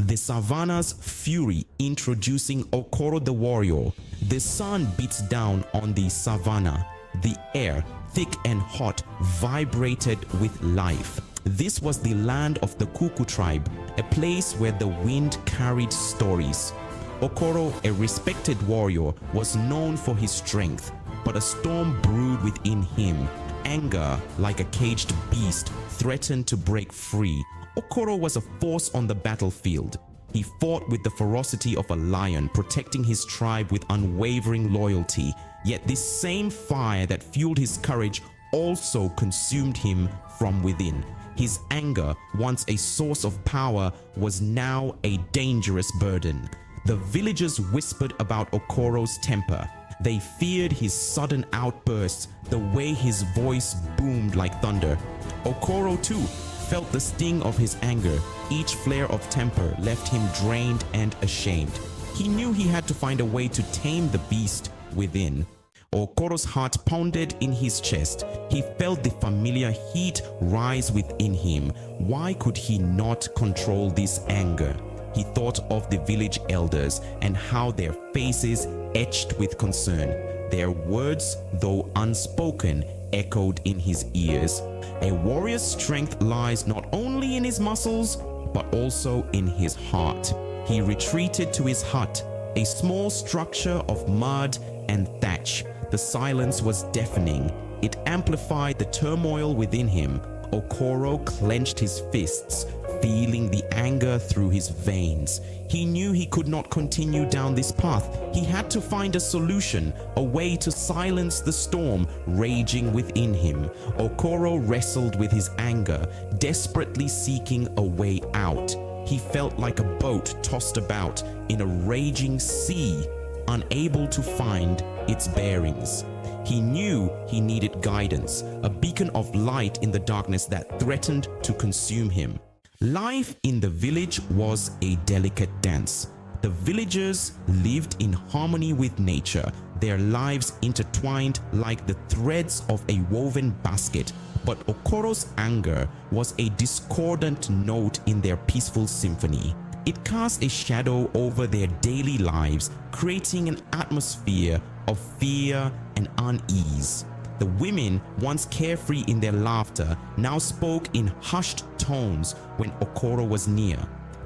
The savannah's fury introducing Okoro the warrior. The sun beats down on the savannah. The air, thick and hot, vibrated with life. This was the land of the Kuku tribe, a place where the wind carried stories. Okoro, a respected warrior, was known for his strength, but a storm brewed within him. Anger, like a caged beast, threatened to break free. Okoro was a force on the battlefield. He fought with the ferocity of a lion, protecting his tribe with unwavering loyalty. Yet this same fire that fueled his courage also consumed him from within. His anger, once a source of power, was now a dangerous burden. The villagers whispered about Okoro's temper. They feared his sudden outbursts, the way his voice boomed like thunder. Okoro too felt the sting of his anger. Each flare of temper left him drained and ashamed. He knew he had to find a way to tame the beast within. Okoro's heart pounded in his chest. He felt the familiar heat rise within him. Why could he not control this anger? He thought of the village elders and how their faces etched with concern. Their words, though unspoken, echoed in his ears. A warrior's strength lies not only in his muscles, but also in his heart. He retreated to his hut, a small structure of mud and thatch. The silence was deafening. It amplified the turmoil within him. Okoro clenched his fists, feeling the anger through his veins. He knew he could not continue down this path. He had to find a solution, a way to silence the storm raging within him. Okoro wrestled with his anger, desperately seeking a way out. He felt like a boat tossed about in a raging sea, unable to find its bearings. He knew he needed guidance, a beacon of light in the darkness that threatened to consume him. Life in the village was a delicate dance. The villagers lived in harmony with nature, their lives intertwined like the threads of a woven basket. But Okoro's anger was a discordant note in their peaceful symphony. It cast a shadow over their daily lives, creating an atmosphere of fear and unease. The women, once carefree in their laughter, now spoke in hushed tones when Okoro was near.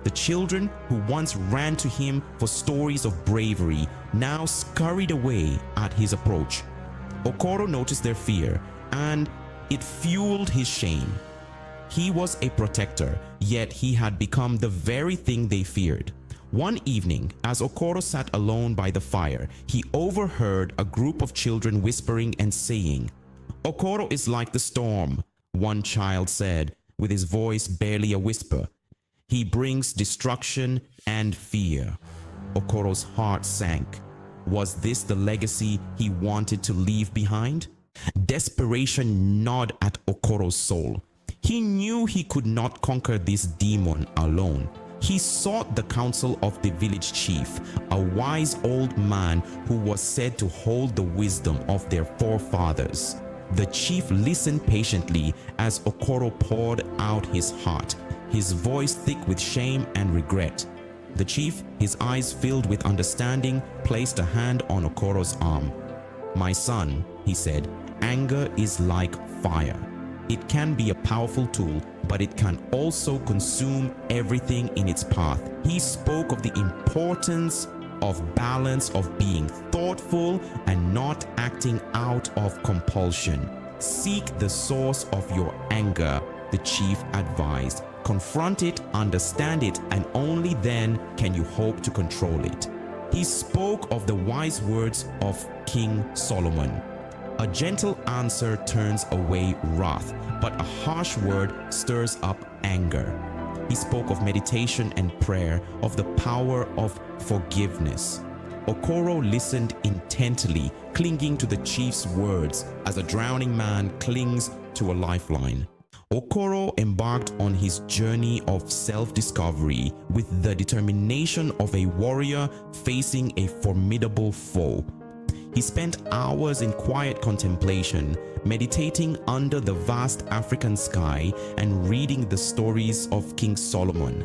The children, who once ran to him for stories of bravery, now scurried away at his approach. Okoro noticed their fear, and it fueled his shame. He was a protector, yet he had become the very thing they feared. One evening, as Okoro sat alone by the fire, he overheard a group of children whispering and saying, "Okoro is like the storm," one child said, with his voice barely a whisper. "He brings destruction and fear." Okoro's heart sank. Was this the legacy he wanted to leave behind? Desperation gnawed at Okoro's soul. He knew he could not conquer this demon alone. He sought the counsel of the village chief, a wise old man who was said to hold the wisdom of their forefathers. The chief listened patiently as Okoro poured out his heart, his voice thick with shame and regret. The chief, his eyes filled with understanding, placed a hand on Okoro's arm. "My son," he said, "anger is like fire. It can be a powerful tool, but it can also consume everything in its path." He spoke of the importance of balance, of being thoughtful and not acting out of compulsion. "Seek the source of your anger," the chief advised. "Confront it, understand it, and only then can you hope to control it." He spoke of the wise words of King Solomon. A gentle answer turns away wrath, but a harsh word stirs up anger. He spoke of meditation and prayer, of the power of forgiveness. Okoro listened intently, clinging to the chief's words as a drowning man clings to a lifeline. Okoro embarked on his journey of self-discovery with the determination of a warrior facing a formidable foe. He spent hours in quiet contemplation, meditating under the vast African sky and reading the stories of King Solomon.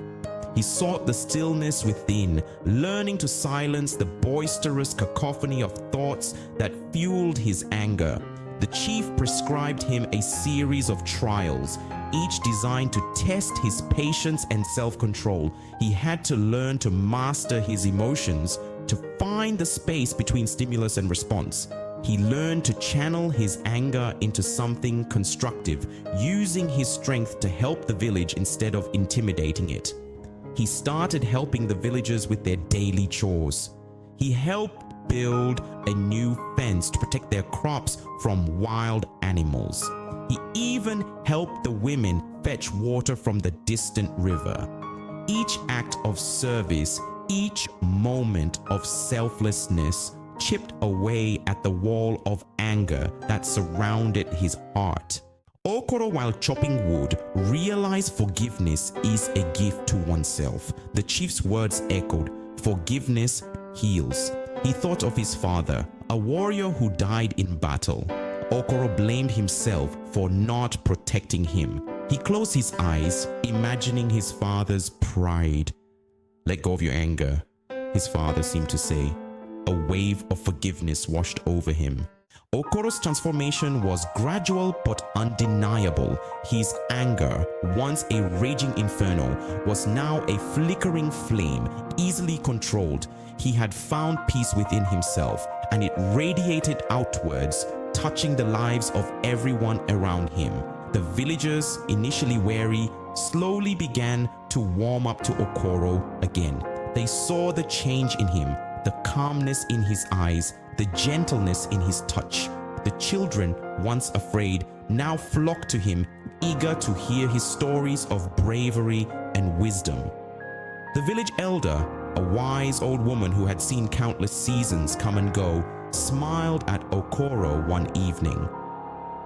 He sought the stillness within, learning to silence the boisterous cacophony of thoughts that fueled his anger. The chief prescribed him a series of trials, each designed to test his patience and self-control. He had to learn to master his emotions, to find the space between stimulus and response. He learned to channel his anger into something constructive, using his strength to help the village instead of intimidating it. He started helping the villagers with their daily chores. He helped build a new fence to protect their crops from wild animals. He even helped the women fetch water from the distant river. Each act of service, each moment of selflessness chipped away at the wall of anger that surrounded his heart. Okoro, while chopping wood, realized forgiveness is a gift to oneself. The chief's words echoed, "Forgiveness heals." He thought of his father, a warrior who died in battle. Okoro blamed himself for not protecting him. He closed his eyes, imagining his father's pride. "Let go of your anger," his father seemed to say. A wave of forgiveness washed over him. Okoro's transformation was gradual but undeniable. His anger, once a raging inferno, was now a flickering flame, easily controlled. He had found peace within himself, and it radiated outwards, touching the lives of everyone around him. The villagers, initially wary, slowly began to warm up to Okoro again. They saw the change in him, the calmness in his eyes, the gentleness in his touch. The children, once afraid, now flocked to him, eager to hear his stories of bravery and wisdom. The village elder, a wise old woman who had seen countless seasons come and go, smiled at Okoro one evening.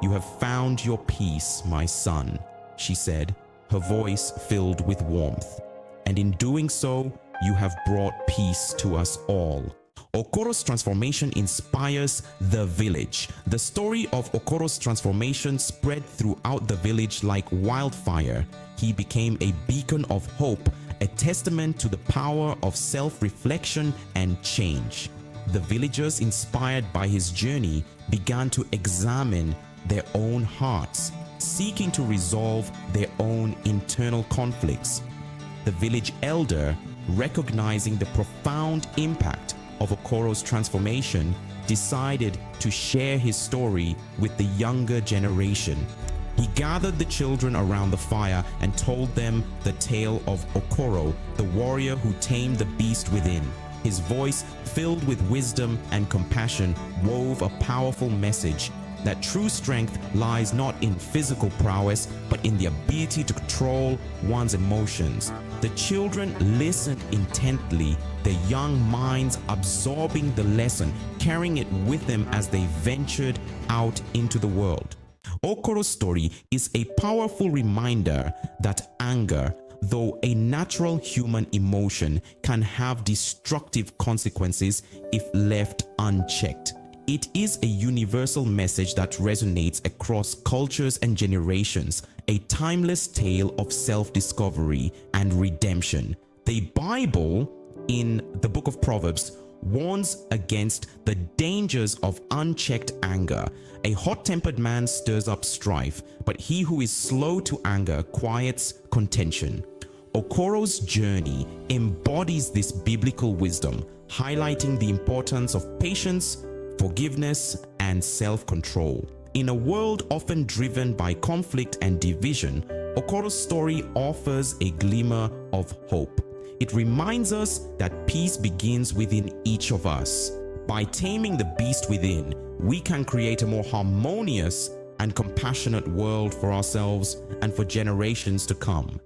"You have found your peace, my son," she said, her voice filled with warmth. "And in doing so, you have brought peace to us all." Okoro's transformation inspires the village. The story of Okoro's transformation spread throughout the village like wildfire. He became a beacon of hope, a testament to the power of self-reflection and change. The villagers, inspired by his journey, began to examine their own hearts, seeking to resolve their own internal conflicts. The village elder, recognizing the profound impact of Okoro's transformation, decided to share his story with the younger generation. He gathered the children around the fire and told them the tale of Okoro, the warrior who tamed the beast within. His voice, filled with wisdom and compassion, wove a powerful message that true strength lies not in physical prowess, but in the ability to control one's emotions. The children listened intently, their young minds absorbing the lesson, carrying it with them as they ventured out into the world. Okoro's story is a powerful reminder that anger, though a natural human emotion, can have destructive consequences if left unchecked. It is a universal message that resonates across cultures and generations, a timeless tale of self-discovery and redemption. The Bible, in the book of Proverbs, warns against the dangers of unchecked anger. A hot-tempered man stirs up strife, but he who is slow to anger quiets contention. Okoro's journey embodies this biblical wisdom, highlighting the importance of patience, forgiveness, and self-control. In a world often driven by conflict and division, Okoro's story offers a glimmer of hope. It reminds us that peace begins within each of us. By taming the beast within, we can create a more harmonious and compassionate world for ourselves and for generations to come.